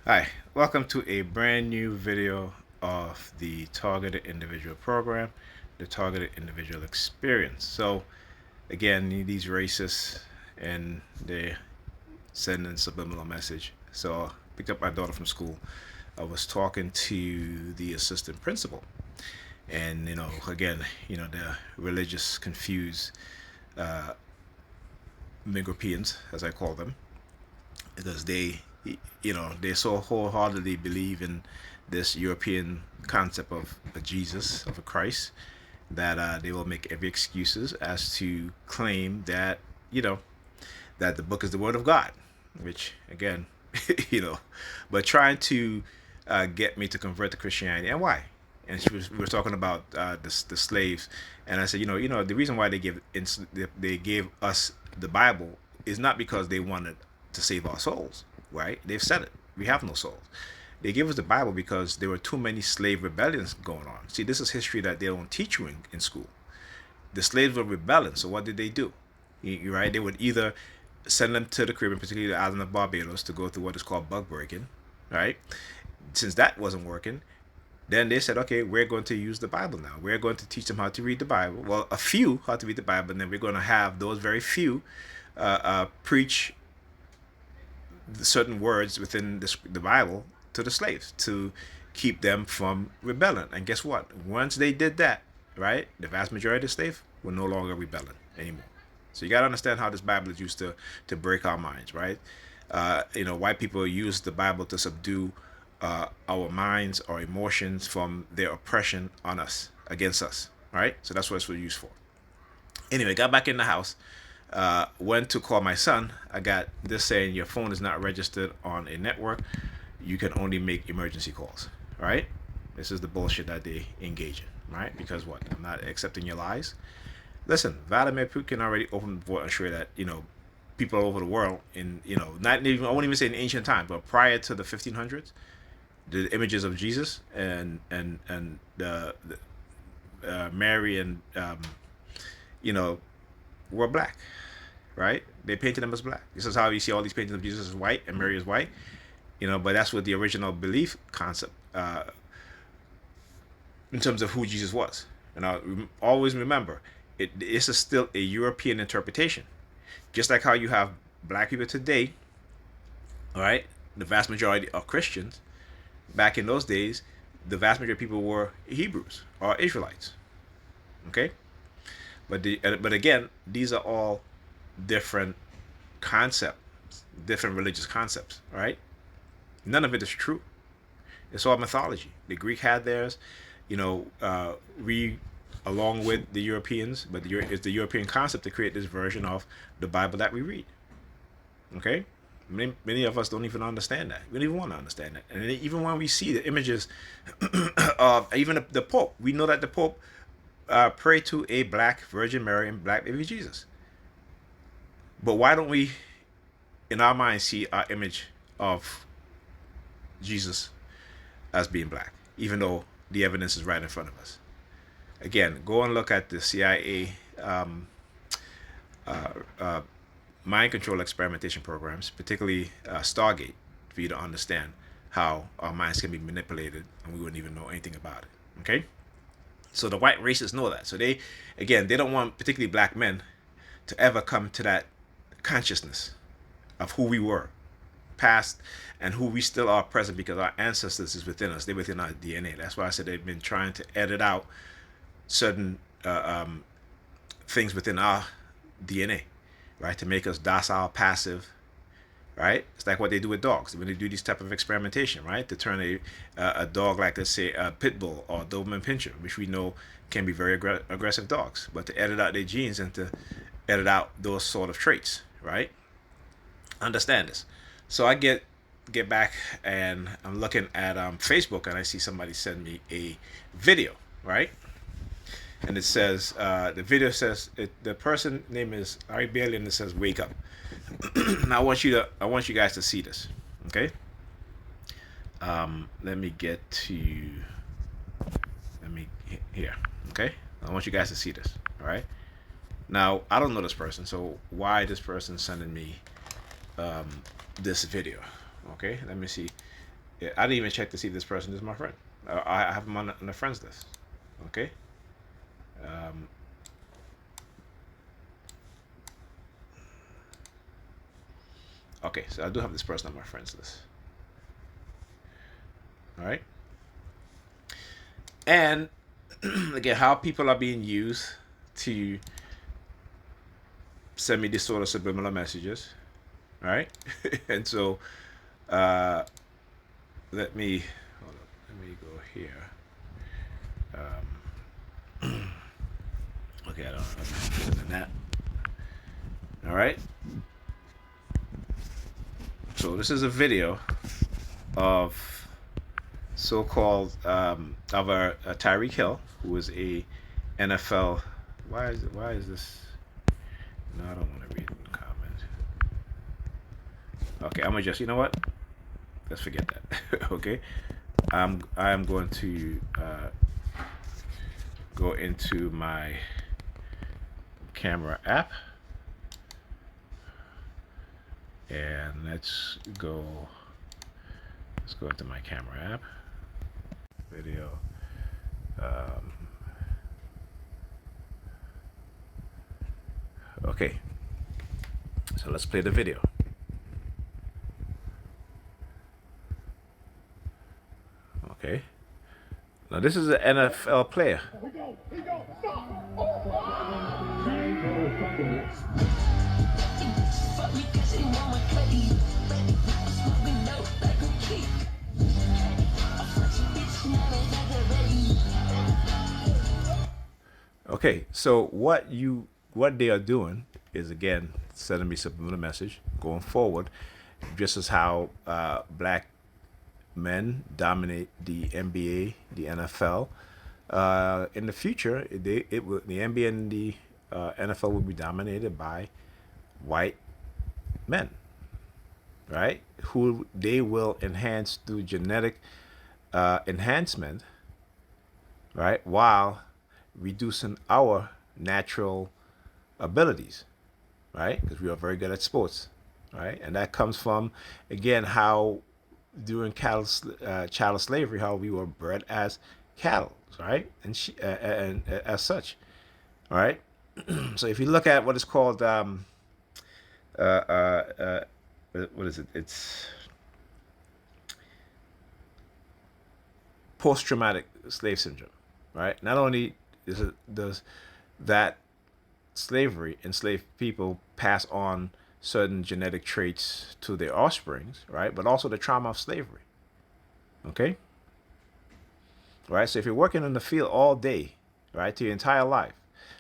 Hi, welcome to a brand new video of the Targeted Individual Program, the Targeted Individual Experience. So, again, these racists and they're sending subliminal message. So, I picked up my daughter from school. I was talking to the assistant principal, and again, the religious confused Europeans, as I call them, because they so wholeheartedly believe in this European concept of a Jesus, of a Christ, that they will make every excuses as to claim that you know that the book is the word of God, which again, you know, but trying to get me to convert to Christianity. And why? And we were talking about the slaves, and I said, the reason why they gave us the Bible is not because they wanted to save our souls, right? They've said it. We have no souls. They gave us the Bible because there were too many slave rebellions going on. See, this is history that they don't teach you in school. The slaves were rebelling, so what did they do? Right? They would either send them to the Caribbean, particularly the island of Barbados, to go through what is called bug breaking, right? Since that wasn't working, then they said, okay, we're going to use the Bible now. We're going to teach them how to read the Bible. Well, a few how to read the Bible, and then we're going to have those very few preach certain words within the Bible to the slaves to keep them from rebelling. And guess what? Once they did that, right, the vast majority of the slaves were no longer rebelling anymore. So you got to understand how this Bible is used to break our minds, right? White people use the Bible to subdue our minds, our emotions from their oppression on us, against us, right? So that's what it's used for. Anyway, got back in the house, went to call my son. I got this saying your phone is not registered on a network. You can only make emergency calls, right? This is the bullshit that they engage in, right? Because what? I'm not accepting your lies. Listen, Vladimir Putin already opened the door and sure that people all over the world not even, I won't even say in ancient times, but prior to the 1500s, the images of Jesus and the Mary and you know were black, right? They painted them as black. This is how you see all these paintings of Jesus as white and Mary as white, but that's what the original belief concept in terms of who Jesus was. And I always remember, this is still a European interpretation. Just like how you have black people today, all right, the vast majority are Christians. Back in those days, the vast majority of people were Hebrews or Israelites. Okay, but again, these are all different concepts, different religious concepts, right? None of it is true. It's all mythology. The Greek had theirs, we along with the Europeans, but it's the European concept to create this version of the Bible that we read. Okay, many of us don't even understand that. We don't even want to understand that. And even when we see the images of even the Pope, we know that the Pope prayed to a black Virgin Mary and black baby Jesus. But why don't we, in our minds, see our image of Jesus as being black, even though the evidence is right in front of us? Again, go and look at the CIA uh, uh, mind control experimentation programs, particularly Stargate, for you to understand how our minds can be manipulated and we wouldn't even know anything about it. Okay? So the white racists know that. So they don't want particularly black men to ever come to that consciousness of who we were past and who we still are present, because our ancestors is within us. They're within our DNA. That's why I said they've been trying to edit out certain things within our DNA, right, to make us docile, passive, right? It's like what they do with dogs when they do these type of experimentation, right, to turn a dog like, let's say, a pit bull or a Doberman Pinscher, which we know can be very aggressive dogs, but to edit out their genes and to edit out those sort of traits, right? Understand this. So I get back and I'm looking at Facebook and I see somebody send me a video, right? And it says the video says the person name is Ari Bailey and it says wake up. Now I want you guys to see this, okay? Let me get to here, okay? I want you guys to see this, all right? Now I don't know this person, so why this person sending me this video? Okay, let me see. Yeah, I didn't even check to see if this person is my friend. I have him on the friends list. Okay. Um, okay, so I do have this person on my friends list. All right. And again, how people are being used to send me this sort of subliminal messages. All right. And so uh, let me hold up. Let me go here. Okay, I don't know if that. All right. So this is a video of so-called of a Tyreek Hill, who is a NFL. Why is it? Why is this? No, I don't want to read the comment. Okay, I'm gonna just. You know what? Let's forget that. Okay, I'm going to go into my camera app, and let's go. Let's go into my camera app. Video. Um, okay, so let's play the video. Okay. Now this is an NFL player. Okay, so what they are doing is again sending me subliminal message going forward, just as how black men dominate the NBA, the NFL. In the future, the NBA and the NFL will be dominated by white men, right? Who they will enhance through genetic enhancement, right? While reducing our natural abilities, right? Because we are very good at sports, right? And that comes from, again, how during chattel slavery, how we were bred as cattle, right? And as such, right? So if you look at what is called, uh, uh, uh, what is it? It's post-traumatic slave syndrome, right? Not only does that slavery enslaved people pass on certain genetic traits to their offsprings, right? But also the trauma of slavery. Okay? Right? So if you're working in the field all day, right, to your entire life,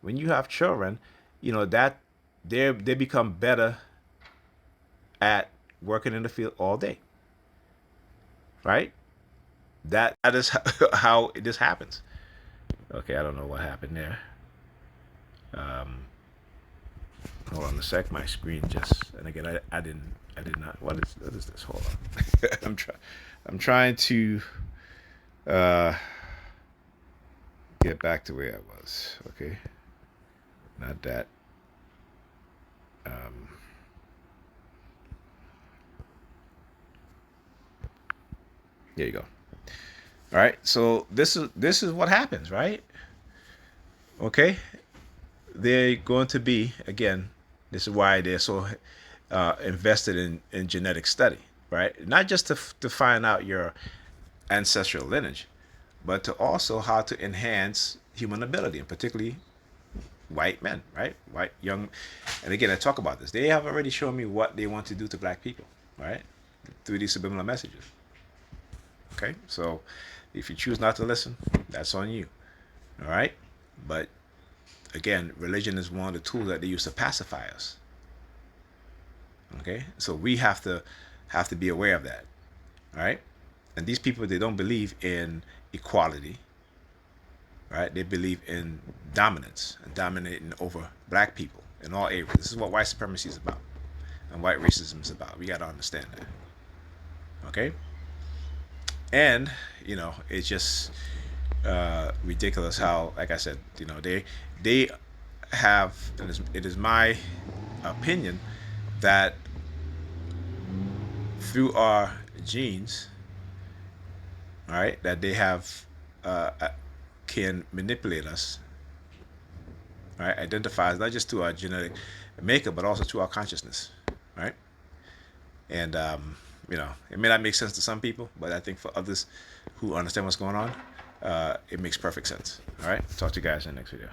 when you have children, you know that they become better at working in the field all day. Right? That is how this happens. Okay, I don't know what happened there. Hold on a sec. My screen just, and again, I did not. What is this? Hold on. I'm trying to uh, get back to where I was. Okay, not that. Um, there you go. All right. So this is what happens, right? Okay. They're going to be again. This is why they're so invested in genetic study, right? Not just to find out your ancestral lineage, but to also how to enhance human ability, and particularly white men, right? White young, and again, I talk about this. They have already shown me what they want to do to black people, right? Through these subliminal messages. Okay, so if you choose not to listen, that's on you. All right, but again, religion is one of the tools that they use to pacify us. Okay, so we have to be aware of that. All right, and these people, they don't believe in equality, right? They believe in dominance and dominating over black people in all areas. This is what white supremacy is about and white racism is about. We got to understand that. Okay, and it's just ridiculous how, like I said, they have, and it is my opinion that through our genes, all right, that they have can manipulate us, right? Identify us not just to our genetic makeup, but also to our consciousness, right? And it may not make sense to some people, but I think for others who understand what's going on, it makes perfect sense. All right, talk to you guys in the next video.